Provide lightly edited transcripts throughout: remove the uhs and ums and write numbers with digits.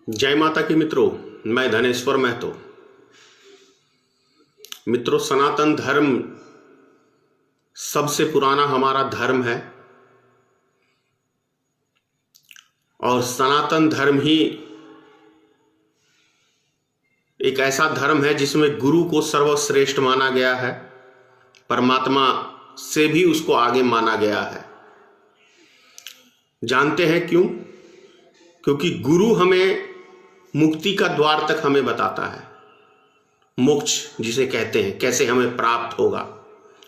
जय माता की मित्रों, मैं धनेश्वर महतो। मित्रों, सनातन धर्म सबसे पुराना हमारा धर्म है और सनातन धर्म ही एक ऐसा धर्म है जिसमें गुरु को सर्वश्रेष्ठ माना गया है, परमात्मा से भी उसको आगे माना गया है। जानते हैं क्यों? क्योंकि गुरु हमें मुक्ति का द्वार तक हमें बताता है, मोक्ष जिसे कहते हैं, कैसे हमें प्राप्त होगा,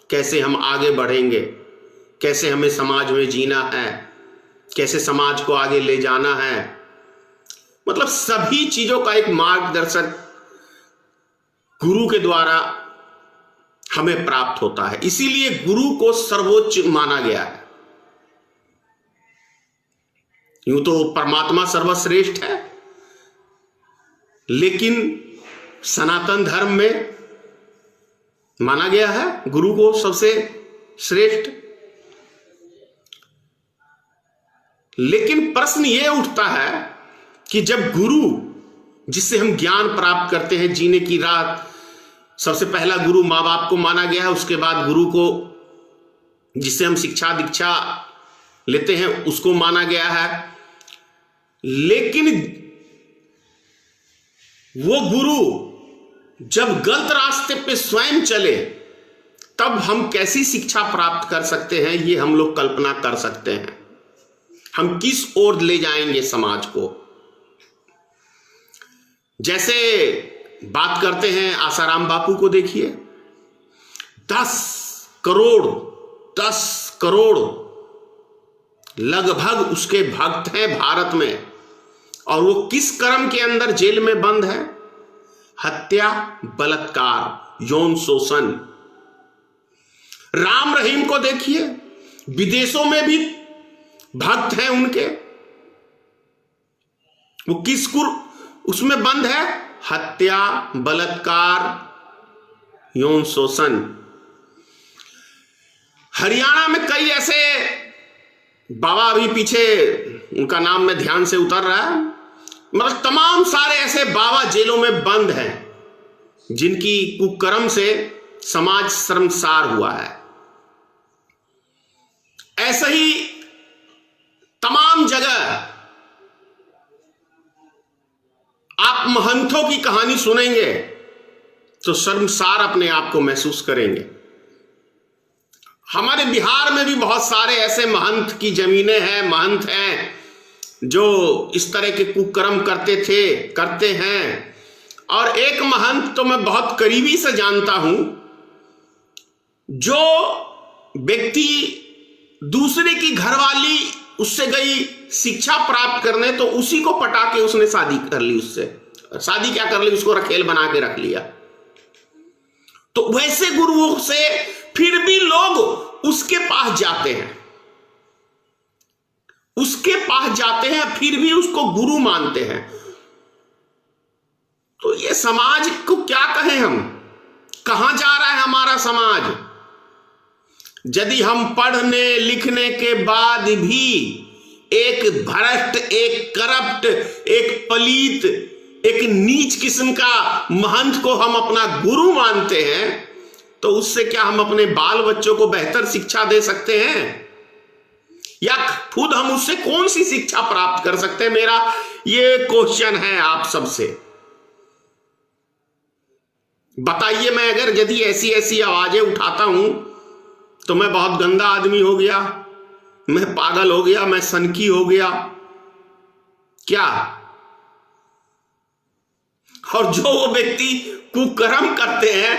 कैसे हम आगे बढ़ेंगे, कैसे हमें समाज में जीना है, कैसे समाज को आगे ले जाना है। मतलब सभी चीजों का एक मार्गदर्शक गुरु के द्वारा हमें प्राप्त होता है। इसीलिए गुरु को सर्वोच्च माना गया है। यूं तो परमात्मा सर्वश्रेष्ठ है, लेकिन सनातन धर्म में माना गया है गुरु को सबसे श्रेष्ठ। लेकिन प्रश्न यह उठता है कि जब गुरु जिससे हम ज्ञान प्राप्त करते हैं, जीने की राह, सबसे पहला गुरु माँ बाप को माना गया है, उसके बाद गुरु को जिससे हम शिक्षा दीक्षा लेते हैं उसको माना गया है। लेकिन वो गुरु जब गलत रास्ते पे स्वयं चले तब हम कैसी शिक्षा प्राप्त कर सकते हैं, ये हम लोग कल्पना कर सकते हैं। हम किस ओर ले जाएंगे समाज को। जैसे बात करते हैं आसाराम बापू को, देखिए 10 करोड़ लगभग उसके भक्त हैं भारत में, और वो किस कर्म के अंदर जेल में बंद है? हत्या, बलात्कार, यौन शोषण। राम रहीम को देखिए, विदेशों में भी भक्त हैं उनके, वो किस उसमें बंद है? हत्या, बलात्कार, यौन शोषण। हरियाणा में कई ऐसे बाबा, अभी पीछे उनका नाम में ध्यान से उतर रहा है, मतलब तमाम सारे ऐसे बाबा जेलों में बंद हैं जिनकी कुकर्म से समाज शर्मसार हुआ है। ऐसे ही तमाम जगह आप महंतों की कहानी सुनेंगे तो शर्मसार अपने आप को महसूस करेंगे। हमारे बिहार में भी बहुत सारे ऐसे महंत की जमीनें हैं, महंत हैं जो इस तरह के कुकर्म करते हैं। और एक महंत तो मैं बहुत करीबी से जानता हूं, जो व्यक्ति दूसरे की घरवाली उससे गई शिक्षा प्राप्त करने, तो उसी को पटा के उसने शादी कर ली। उससे शादी क्या कर ली, उसको रखेल बना के रख लिया। तो वैसे गुरुओं से फिर भी लोग उसके पास जाते हैं, फिर भी उसको गुरु मानते हैं। तो ये समाज को क्या कहें हम? कहां जा रहा है हमारा समाज? यदि हम पढ़ने लिखने के बाद भी एक भ्रष्ट, एक करप्ट, एक पलीत, एक नीच किस्म का महंत को हम अपना गुरु मानते हैं, तो उससे क्या हम अपने बाल बच्चों को बेहतर शिक्षा दे सकते हैं? या खुद हम उससे कौन सी शिक्षा प्राप्त कर सकते हैं? मेरा ये क्वेश्चन है आप सबसे। बताइए, मैं अगर यदि ऐसी आवाजें उठाता हूं तो मैं बहुत गंदा आदमी हो गया, मैं पागल हो गया, मैं सनकी हो गया क्या? और जो वो व्यक्ति कुकर्म करते हैं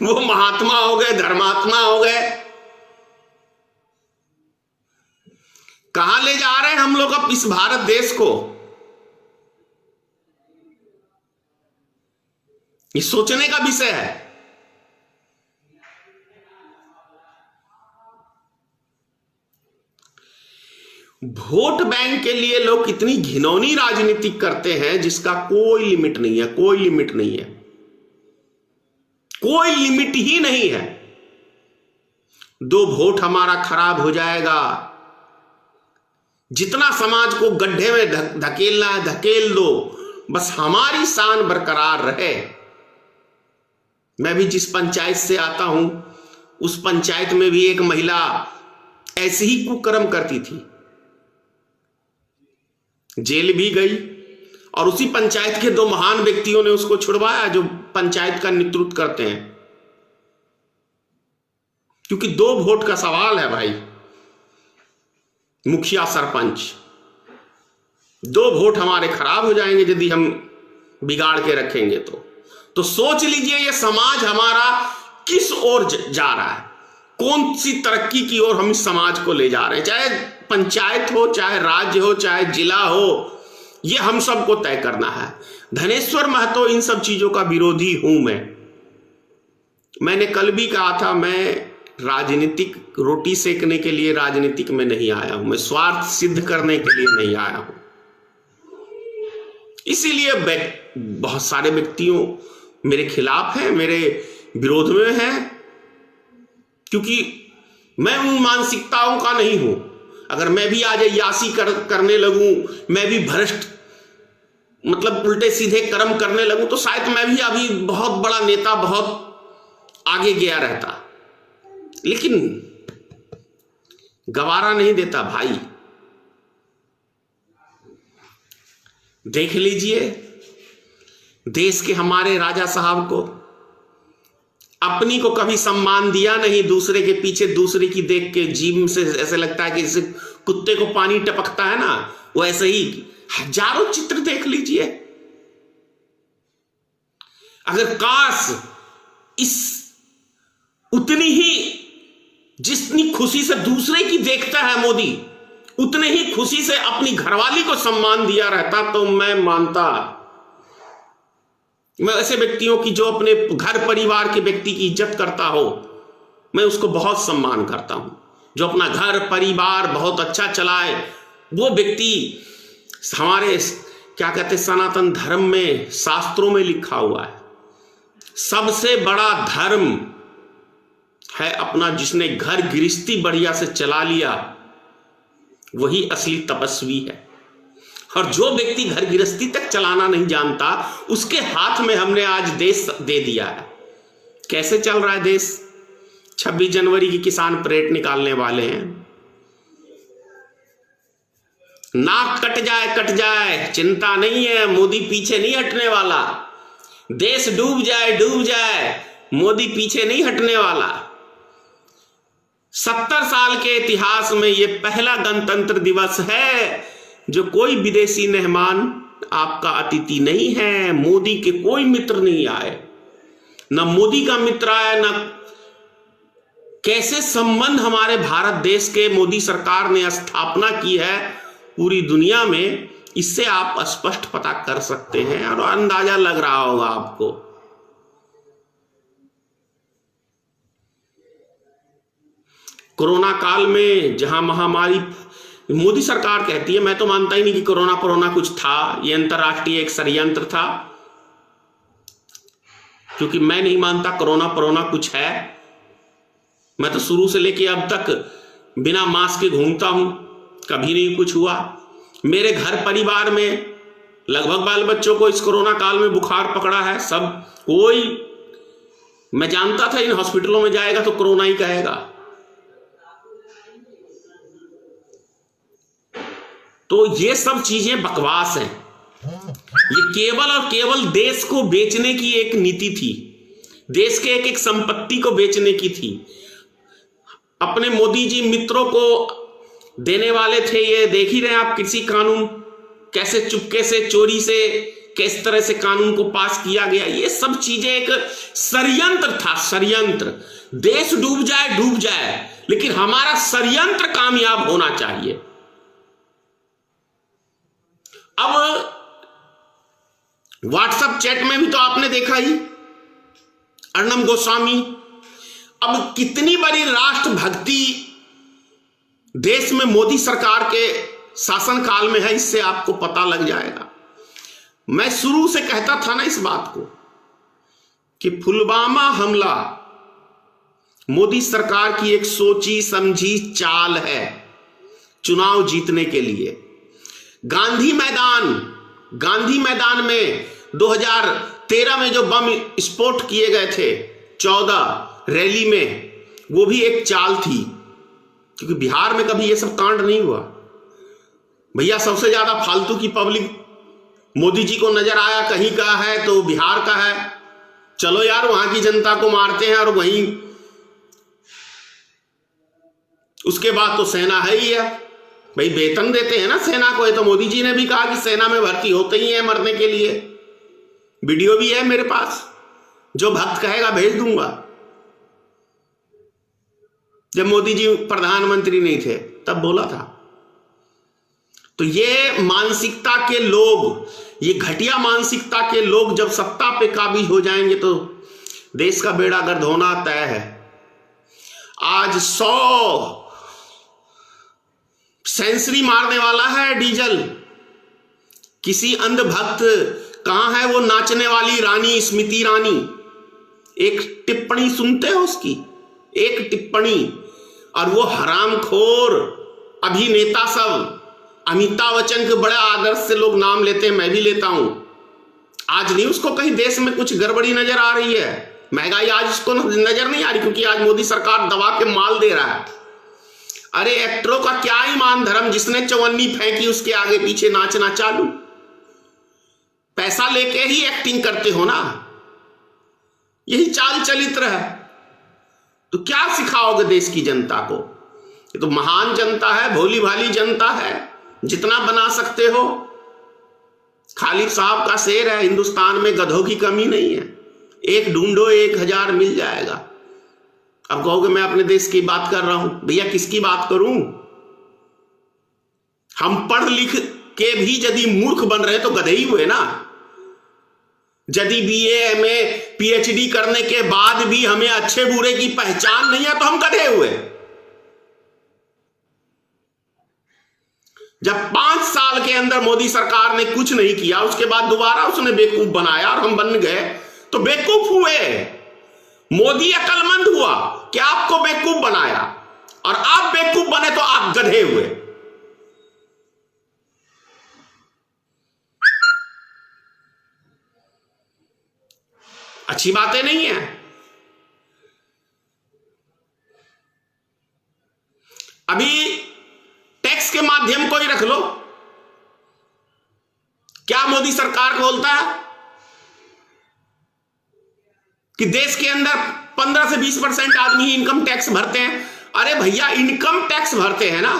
वो महात्मा हो गए, धर्मात्मा हो गए। कहां ले जा रहे हैं हम लोग अब इस भारत देश को? ये सोचने का विषय है। वोट बैंक के लिए लोग कितनी घिनौनी राजनीति करते हैं जिसका कोई लिमिट नहीं है, कोई लिमिट नहीं है, कोई लिमिट ही नहीं है। 2 वोट हमारा खराब हो जाएगा, जितना समाज को गड्ढे में धकेलना है धकेल दो, बस हमारी शान बरकरार रहे। मैं भी जिस पंचायत से आता हूं, उस पंचायत में भी एक महिला ऐसे ही कुकर्म करती थी, जेल भी गई, और उसी पंचायत के दो महान व्यक्तियों ने उसको छुड़वाया जो पंचायत का नेतृत्व करते हैं। क्योंकि 2 वोट का सवाल है भाई, मुखिया सरपंच, 2 वोट हमारे खराब हो जाएंगे यदि हम बिगाड़ के रखेंगे। तो सोच लीजिए ये समाज हमारा किस ओर जा रहा है, कौन सी तरक्की की ओर हम इस समाज को ले जा रहे हैं। चाहे पंचायत हो, चाहे राज्य हो, चाहे जिला हो, ये हम सबको तय करना है। धनेश्वर महतो इन सब चीजों का विरोधी हूं। मैंने कल भी कहा था, मैं राजनीतिक रोटी सेकने के लिए राजनीतिक में नहीं आया हूं, मैं स्वार्थ सिद्ध करने के लिए नहीं आया हूं। इसीलिए बहुत सारे व्यक्तियों मेरे खिलाफ हैं, मेरे विरोध में हैं, क्योंकि मैं उन मानसिकताओं का नहीं हूं। अगर मैं भी आज अय्यासी करने लगूं, मैं भी भ्रष्ट मतलब उल्टे सीधे कर्म करने लगूं, तो शायद मैं भी अभी बहुत बड़ा नेता, बहुत आगे गया रहता। लेकिन गवारा नहीं देता भाई। देख लीजिए देश के हमारे राजा साहब को, अपनी को कभी सम्मान दिया नहीं, दूसरे के पीछे दूसरे की देख के जीभ से ऐसे लगता है कि जैसे कुत्ते को पानी टपकता है ना, वो ऐसे ही हजारों चित्र देख लीजिए। अगर काश इस उतनी ही जितनी खुशी से दूसरे की देखता है मोदी, उतने ही खुशी से अपनी घरवाली को सम्मान दिया रहता, तो मैं मानता। मैं ऐसे व्यक्तियों की जो अपने घर परिवार के व्यक्ति की इज्जत करता हो, मैं उसको बहुत सम्मान करता हूं। जो अपना घर परिवार बहुत अच्छा चलाए, वो व्यक्ति हमारे क्या कहते सनातन धर्म में, शास्त्रों में लिखा हुआ है, सबसे बड़ा धर्म है अपना, जिसने घर गृहस्थी बढ़िया से चला लिया वही असली तपस्वी है। और जो व्यक्ति घर गृहस्थी तक चलाना नहीं जानता, उसके हाथ में हमने आज देश दे दिया है। कैसे चल रहा है देश? 26 जनवरी की किसान परेड निकालने वाले हैं। नाक कट जाए चिंता नहीं है, मोदी पीछे नहीं हटने वाला। देश डूब जाए मोदी पीछे नहीं हटने वाला। 70 साल के इतिहास में यह पहला गणतंत्र दिवस है जो कोई विदेशी मेहमान आपका अतिथि नहीं है। मोदी के कोई मित्र नहीं आए, न मोदी का मित्र आया, न कैसे संबंध हमारे भारत देश के मोदी सरकार ने स्थापना की है पूरी दुनिया में, इससे आप स्पष्ट पता कर सकते हैं और अंदाजा लग रहा होगा आपको। कोरोना काल में जहां महामारी, मोदी सरकार कहती है, मैं तो मानता ही नहीं कि कोरोना कुछ था, यह अंतरराष्ट्रीय एक षड्यंत्र था, क्योंकि मैं नहीं मानता कोरोना कुछ है। मैं तो शुरू से लेके अब तक बिना मास्क के घूमता हूं, कभी नहीं कुछ हुआ। मेरे घर परिवार में लगभग बाल बच्चों को इस कोरोना काल में बुखार पकड़ा है, सब कोई, मैं जानता था इन हॉस्पिटलों में जाएगा तो कोरोना ही कहेगा। तो ये सब चीजें बकवास हैं। ये केवल और केवल देश को बेचने की एक नीति थी, देश के एक संपत्ति को बेचने की थी। अपने मोदी जी मित्रों को देने वाले थे। ये देख ही रहे आप कृषि कानून कैसे चुपके से, चोरी से, किस तरह से कानून को पास किया गया। ये सब चीजें एक षड्यंत्र था, षड्यंत्र। देश डूब जाए, लेकिन हमारा षड्यंत्र कामयाब होना चाहिए। अब व्हाट्सएप चैट में भी तो आपने देखा ही, अर्णब गोस्वामी। अब कितनी बड़ी राष्ट्रभक्ति देश में मोदी सरकार के शासनकाल में है, इससे आपको पता लग जाएगा। मैं शुरू से कहता था ना इस बात को कि पुलवामा हमला मोदी सरकार की एक सोची समझी चाल है चुनाव जीतने के लिए। गांधी मैदान गांधी मैदान में 2013 में जो बम विस्फोट किए गए थे 14 रैली में, वो भी एक चाल थी, क्योंकि बिहार में कभी ये सब कांड नहीं हुआ। भैया सबसे ज्यादा फालतू की पब्लिक मोदी जी को नजर आया, कहीं का है तो बिहार का है, चलो यार वहां की जनता को मारते हैं, और वहीं उसके बाद तो सेना है ही है भाई, वेतन देते हैं ना सेना को। ये तो मोदी जी ने भी कहा कि सेना में भर्ती होते ही है मरने के लिए, वीडियो भी है मेरे पास, जो भक्त कहेगा भेज दूंगा। जब मोदी जी प्रधानमंत्री नहीं थे तब बोला था। तो ये मानसिकता के लोग, ये घटिया मानसिकता के लोग जब सत्ता पे काबिज हो जाएंगे तो देश का बेड़ा गर्क होना तय है। आज 100 सेंचुरी मारने वाला है डीजल। किसी अंधभक्त, कहां है वो नाचने वाली रानी स्मृति ईरानी? एक टिप्पणी सुनते हो उसकी, एक टिप्पणी, और वो हरामखोर अभिनेता सब, अमिताभ बच्चन के बड़े आदर्श से लोग नाम लेते हैं, मैं भी लेता हूं। आज नहीं उसको कहीं देश में कुछ गड़बड़ी नजर आ रही है, महंगाई आज उसको नजर नहीं आ रही, क्योंकि आज मोदी सरकार दबा के माल दे रहा है। अरे एक्टरों का क्या ईमान धर्म, जिसने चवन्नी फेंकी उसके आगे पीछे नाचना चालू। पैसा लेके ही एक्टिंग करते हो ना, यही चाल चरित्र है। तो क्या सिखाओगे देश की जनता को? ये तो महान जनता है, भोली भाली जनता है, जितना बना सकते हो। खालिद साहब का शेर है, हिंदुस्तान में गधों की कमी नहीं है, एक ढूंढो 1000 मिल जाएगा। अब कहोगे मैं अपने देश की बात कर रहा हूं, भैया किसकी बात करूं? हम पढ़ लिख के भी यदि मूर्ख बन रहे तो गधे ही हुए ना। यदि बीए एमए पीएचडी करने के बाद भी हमें अच्छे बुरे की पहचान नहीं है तो हम गधे हुए। जब 5 साल के अंदर मोदी सरकार ने कुछ नहीं किया, उसके बाद दोबारा उसने बेवकूफ बनाया और हम बन गए तो बेवकूफ हुए। मोदी अक्लमंद हुआ कि आपको बेवकूफ बनाया, और आप बेवकूफ बने तो आप गधे हुए। अच्छी बातें नहीं है। अभी टैक्स के माध्यम को ही रख लो, क्या मोदी सरकार बोलता है कि देश के अंदर 15 से 20% आदमी ही इनकम टैक्स भरते हैं। अरे भैया इनकम टैक्स भरते हैं ना,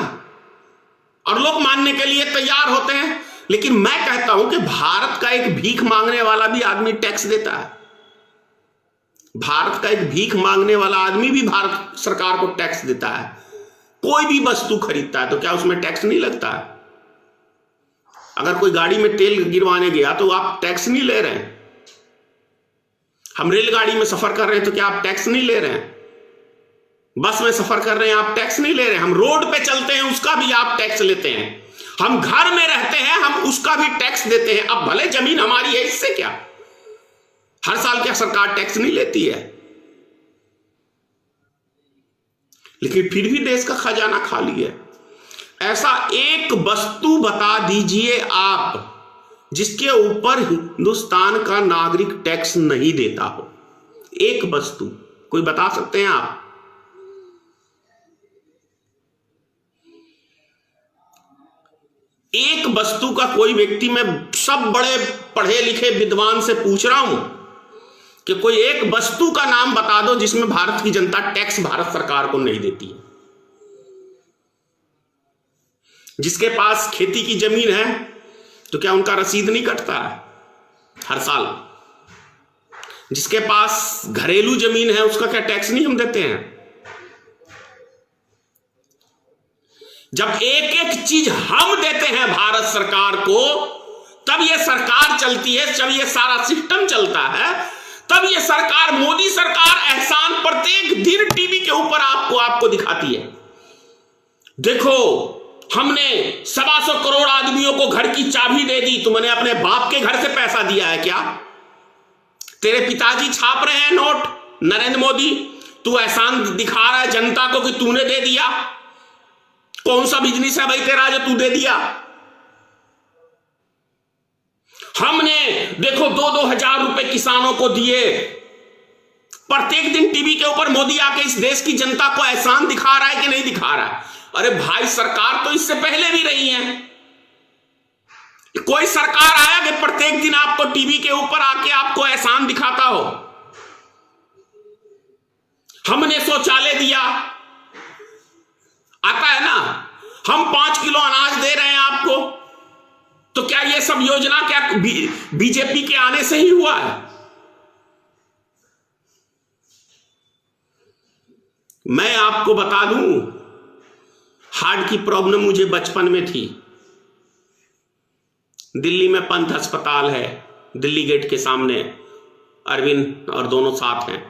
और लोग मानने के लिए तैयार होते हैं, लेकिन मैं कहता हूं कि भारत का एक भीख मांगने वाला भी आदमी टैक्स देता है। भारत का एक भीख मांगने वाला आदमी भी भारत सरकार को टैक्स देता है। कोई भी वस्तु खरीदता है तो क्या उसमें टैक्स नहीं लगता है? अगर कोई गाड़ी में तेल गिरवाने गया तो आप टैक्स नहीं ले रहे हैं। हम रेलगाड़ी में सफर कर रहे हैं तो क्या आप टैक्स नहीं ले रहे हैं? बस में सफर कर रहे हैं आप टैक्स नहीं ले रहे हैं। हम रोड पे चलते हैं उसका भी आप टैक्स लेते हैं। हम घर में रहते हैं हम उसका भी टैक्स देते हैं। अब भले जमीन हमारी है, इससे क्या? हर साल क्या सरकार टैक्स नहीं लेती है? लेकिन फिर भी देश का खजाना खाली है। ऐसा एक वस्तु बता दीजिए आप जिसके ऊपर हिंदुस्तान का नागरिक टैक्स नहीं देता हो। एक वस्तु कोई बता सकते हैं आप? एक वस्तु का कोई व्यक्ति, मैं सब बड़े पढ़े लिखे विद्वान से पूछ रहा हूं कि कोई एक वस्तु का नाम बता दो जिसमें भारत की जनता टैक्स भारत सरकार को नहीं देती है। जिसके पास खेती की जमीन है तो क्या उनका रसीद नहीं कटता है हर साल? जिसके पास घरेलू जमीन है उसका क्या टैक्स नहीं हम देते हैं? जब एक एक चीज हम देते हैं भारत सरकार को तब यह सरकार चलती है, जब यह सारा सिस्टम चलता है तब यह सरकार, मोदी सरकार एहसान प्रत्येक दिन टीवी के ऊपर आपको दिखाती है। देखो हमने 125 करोड़ आदमियों को घर की चाबी दे दी। तुमने अपने बाप के घर से पैसा दिया है क्या? तेरे पिताजी छाप रहे हैं नोट, नरेंद्र मोदी, तू एहसान दिखा रहा है जनता को कि तूने दे दिया। कौन सा बिजनेस है भाई तेरा जो तू दे दिया? हमने देखो 2-2 हजार रुपए किसानों को दिए। प्रत्येक दिन टीवी के ऊपर मोदी आके इस देश की जनता को एहसान दिखा रहा है कि नहीं दिखा रहा है? अरे भाई, सरकार तो इससे पहले भी रही है। कोई सरकार आया कि प्रत्येक दिन आपको टीवी के ऊपर आके आपको एहसान दिखाता हो? हमने शौचालय दिया, आता है ना, हम 5 किलो अनाज दे रहे हैं आपको, तो क्या ये सब योजना क्या बीजेपी के आने से ही हुआ है? मैं आपको बता दूं, हार्ट की प्रॉब्लम मुझे बचपन में थी। दिल्ली में पंथ अस्पताल है, दिल्ली गेट के सामने, अरविंद और दोनों साथ हैं।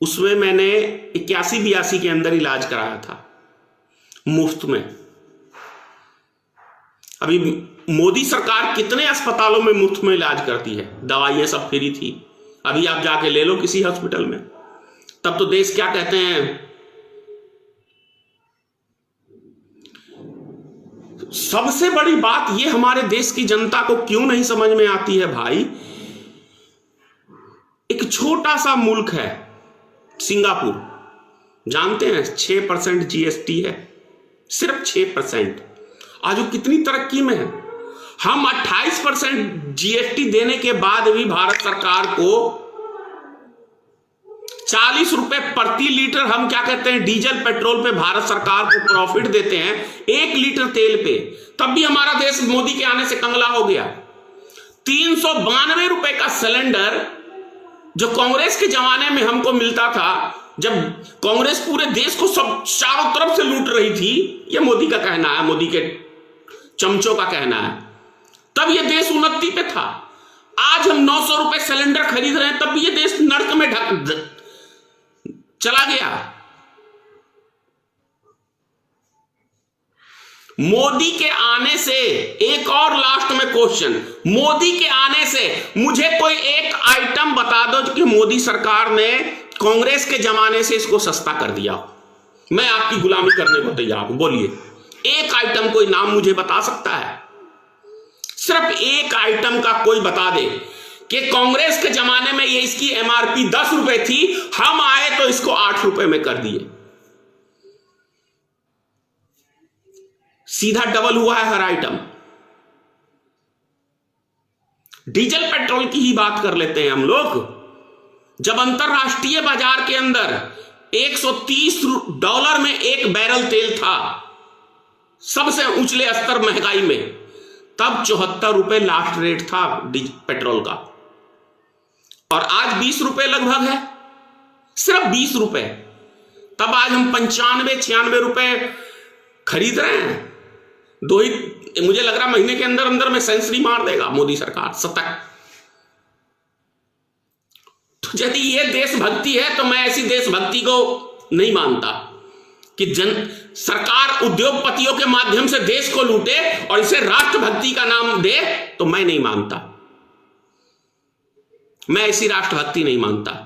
उसमें मैंने 81-82 के अंदर इलाज कराया था, मुफ्त में। अभी मोदी सरकार कितने अस्पतालों में मुफ्त में इलाज करती है, दवाइयां सब फ्री थी। अभी आप जाके ले लो किसी हॉस्पिटल में, तब तो देश क्या कहते हैं। सबसे बड़ी बात ये हमारे देश की जनता को क्यों नहीं समझ में आती है भाई, एक छोटा सा मुल्क है सिंगापुर, जानते हैं 6% जीएसटी है, सिर्फ 6%। आज वो कितनी तरक्की में है। हम 28% जीएसटी देने के बाद भी भारत सरकार को 40 रुपए प्रति लीटर, हम क्या कहते हैं, डीजल पेट्रोल पे भारत सरकार को प्रॉफिट देते हैं 1 लीटर तेल पे, तब भी हमारा देश मोदी के आने से कंगला हो गया। 392 रुपए का सिलेंडर जो कांग्रेस के जमाने में हमको मिलता था, जब कांग्रेस पूरे देश को सब चारों तरफ से लूट रही थी, यह मोदी का कहना है, मोदी के चमचों का कहना है, तब यह देश उन्नति पे था। आज हम 900 रुपए सिलेंडर खरीद रहे हैं, तब भी यह देश नर्क में चला गया। मोदी के आने से, एक और लास्ट में क्वेश्चन, मोदी के आने से मुझे कोई एक आइटम बता दो कि मोदी सरकार ने कांग्रेस के जमाने से इसको सस्ता कर दिया, मैं आपकी गुलामी करने को तैयार हूं। बोलिए, एक आइटम कोई नाम मुझे बता सकता है? सिर्फ एक आइटम का कोई बता दे कि कांग्रेस के जमाने में ये इसकी एमआरपी 10 रुपए थी, हम आए तो इसको 8 रुपए में कर दिए। सीधा डबल हुआ है हर आइटम। डीजल पेट्रोल की ही बात कर लेते हैं हम लोग। जब अंतरराष्ट्रीय बाजार के अंदर $130 में एक बैरल तेल था, सबसे ऊंचले स्तर महंगाई में, तब 74 रुपए लास्ट रेट था पेट्रोल का, और आज 20 रुपए लगभग है, सिर्फ 20 रुपए। तब आज हम 95-96 रुपए खरीद रहे हैं। मुझे लग रहा महीने के अंदर अंदर में सेंचुरी मार देगा मोदी सरकार, शतक। तो यदि ये देशभक्ति है तो मैं ऐसी देशभक्ति को नहीं मानता कि सरकार उद्योगपतियों के माध्यम से देश को लूटे और इसे राष्ट्रभक्ति का नाम दे, तो मैं नहीं मानता। मैं ऐसी राष्ट्रभक्ति नहीं मानता।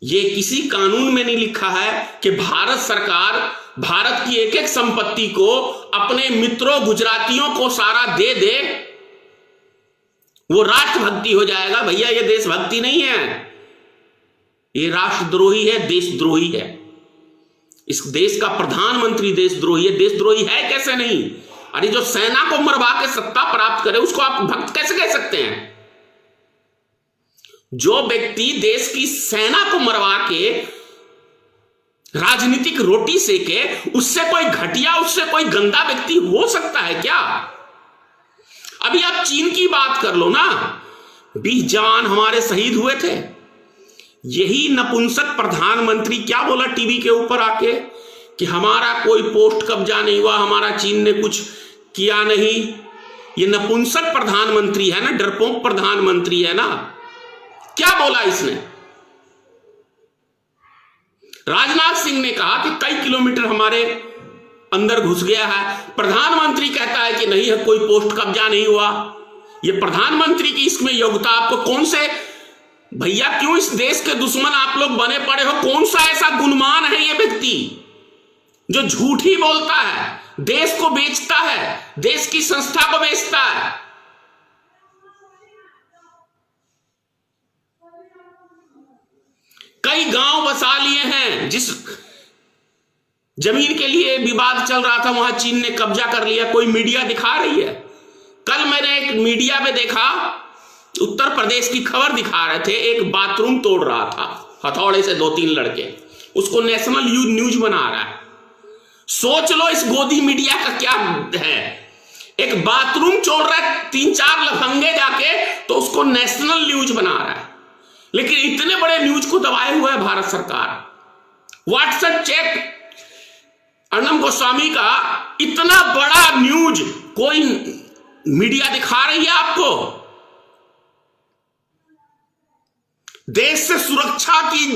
ये किसी कानून में नहीं लिखा है कि भारत सरकार भारत की एक एक संपत्ति को अपने मित्रों गुजरातियों को सारा दे दे, वो राष्ट्रभक्ति हो जाएगा। भैया, ये देशभक्ति नहीं है, ये राष्ट्रद्रोही है, देशद्रोही है। इस देश का प्रधानमंत्री देशद्रोही है। देशद्रोही है कैसे नहीं? अरे जो सेना को मरवा के सत्ता प्राप्त करे उसको आप भक्त कैसे कह सकते हैं? जो व्यक्ति देश की सेना को मरवा के राजनीतिक रोटी सेके, उससे कोई घटिया, उससे कोई गंदा व्यक्ति हो सकता है क्या? अभी आप चीन की बात कर लो ना, 20 जवान हमारे शहीद हुए थे। यही नपुंसक प्रधानमंत्री क्या बोला टीवी के ऊपर आके कि हमारा कोई पोस्ट कब्जा नहीं हुआ, हमारा चीन ने कुछ किया नहीं। ये नपुंसक प्रधानमंत्री है ना, डरपोक प्रधानमंत्री है ना। क्या बोला इसने? राजनाथ सिंह ने कहा कि कई किलोमीटर हमारे अंदर घुस गया है। प्रधानमंत्री कहता है कि नहीं है, कोई पोस्ट कब्जा नहीं हुआ। ये प्रधानमंत्री की इसमें योग्यता आपको कौन से, भैया क्यों इस देश के दुश्मन आप लोग बने पड़े हो? कौन सा ऐसा गुणमान है ये व्यक्ति? जो झूठ ही बोलता है, देश को बेचता है, देश की संस्था को बेचता है। कई गांव बसा लिए हैं, जिस जमीन के लिए विवाद चल रहा था वहां चीन ने कब्जा कर लिया। कोई मीडिया दिखा रही है? कल मैंने एक मीडिया में देखा, उत्तर प्रदेश की खबर दिखा रहे थे, एक बाथरूम तोड़ रहा था हथौड़े से 2-3 लड़के, उसको नेशनल न्यूज बना रहा है। सोच लो इस गोदी मीडिया का क्या है। एक बाथरूम तोड़ रहा है 3-4 लफंगे जाके, तो उसको नेशनल न्यूज बना रहा है। लेकिन इतने बड़े न्यूज को दबाए हुआ है भारत सरकार। व्हाट्सएप चेक अर्णब गोस्वामी का, इतना बड़ा न्यूज कोई मीडिया दिखा रही है आपको? देश से सुरक्षा की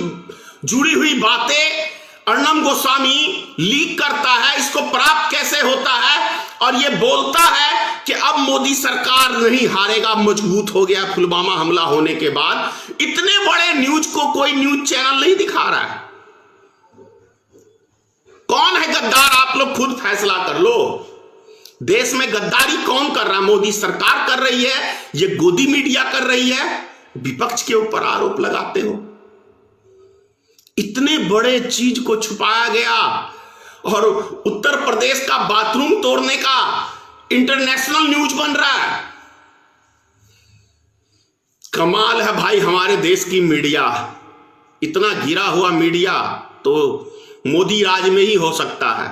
जुड़ी हुई बातें अर्णब गोस्वामी लीक करता है। इसको प्राप्त कैसे होता है? और ये बोलता है कि अब मोदी सरकार नहीं हारेगा, मजबूत हो गया पुलवामा हमला होने के बाद। इतने बड़े न्यूज को कोई न्यूज चैनल नहीं दिखा रहा है। कौन है गद्दार? आप लोग खुद फैसला कर लो। देश में गद्दारी कौन कर रहा है? मोदी सरकार कर रही है, ये गोदी मीडिया कर रही है, विपक्ष के ऊपर आरोप लगाते हो। इतने बड़े चीज को छुपाया गया और उत्तर प्रदेश का बाथरूम तोड़ने का इंटरनेशनल न्यूज बन रहा है। कमाल है भाई हमारे देश की मीडिया। इतना गिरा हुआ मीडिया तो मोदी राज में ही हो सकता है।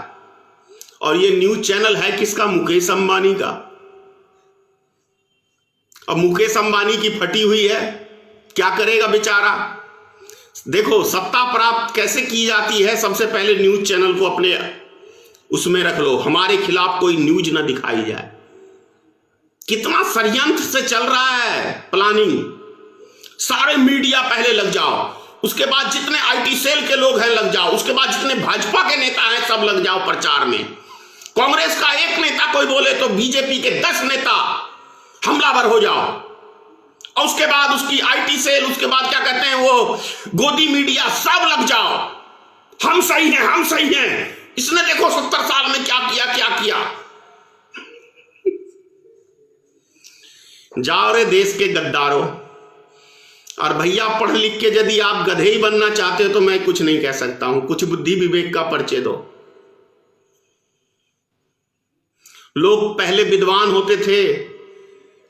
और ये न्यूज चैनल है किसका? मुकेश अंबानी का। अब मुकेश अंबानी की फटी हुई है, क्या करेगा बेचारा। देखो सत्ता प्राप्त कैसे की जाती है। सबसे पहले न्यूज चैनल को अपने उसमें रख लो, हमारे खिलाफ कोई न्यूज ना दिखाई जाए। कितना षड्यंत्र से चल रहा है प्लानिंग। सारे मीडिया पहले लग जाओ, उसके बाद जितने आईटी सेल के लोग हैं लग जाओ, उसके बाद जितने भाजपा के नेता हैं सब लग जाओ प्रचार में। कांग्रेस का एक नेता कोई बोले तो बीजेपी के 10 नेता हमलावर हो जाओ, और उसके बाद उसकी आईटी सेल, उसके बाद क्या कहते हैं वो गोदी मीडिया, सब लग जाओ। हम सही हैं, हम सही हैं, इसने देखो 70 साल में क्या किया। जाओ रे देश के गद्दारों। और भैया पढ़ लिख के यदि आप गधे ही बनना चाहते हो तो मैं कुछ नहीं कह सकता हूं। कुछ बुद्धि विवेक का परिचय दो। लोग पहले विद्वान होते थे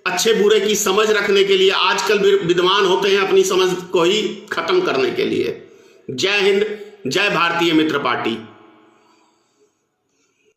अच्छे बुरे की समझ रखने के लिए, आजकल विद्वान होते हैं अपनी समझ को ही खत्म करने के लिए। जय हिंद, जय भारतीय मित्र पार्टी।